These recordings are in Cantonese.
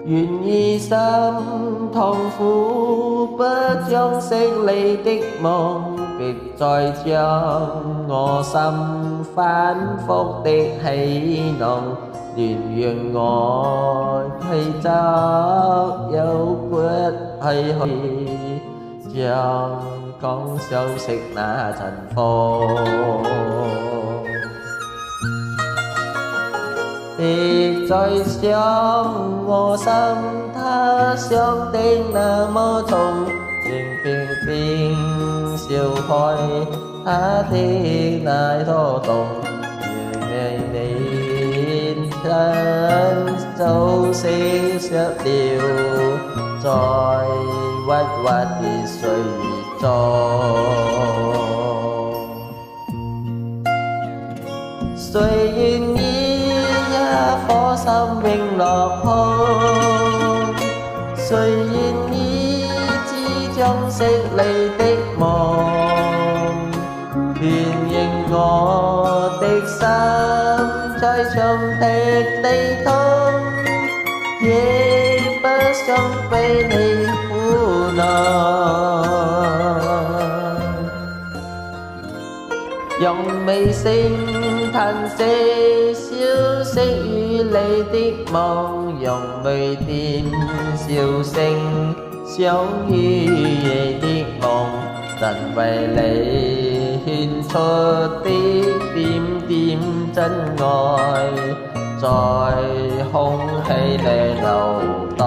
願以心痛苦，不將息你的夢，別再將我心反覆的戲弄。寧願我去找有骨去將講休息那塵風。別再想我心，它傷的那麼重，仍偏偏笑開它的那多動。原來你親早消失了，在鬱鬱的歲月中。誰願意一顆心永落空？誰願意只將息你的夢？願認我的心在長笛地痛，亦不想被你撫弄。用微聲嘆息消息與你的夢，用微點笑聲相與你的夢，但為你獻出的點點真愛，在空氣裏流蕩。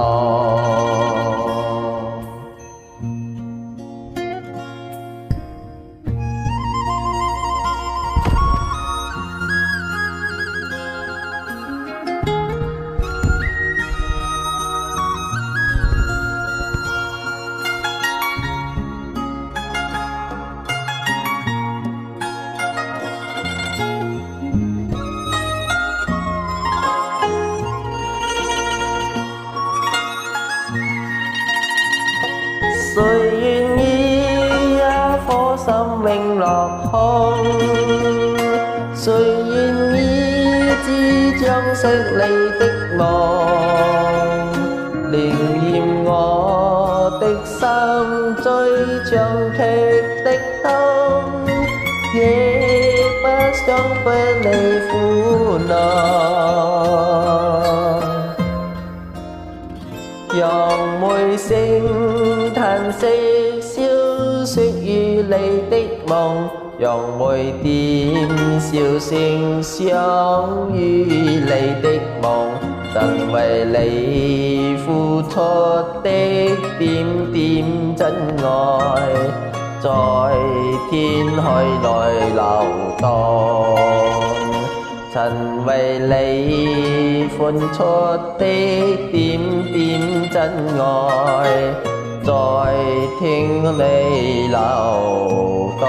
誰願意一顆心永落空？誰願意只將息你的夢？寧願我的心最長劇的痛，亦不想被你撫弄。用每聲嘆息消息與你的夢，用每點笑聲相與你的夢，但為你付出的點點真愛，在天海內流蕩。曾為你付出的點點真愛，在天裏流蕩。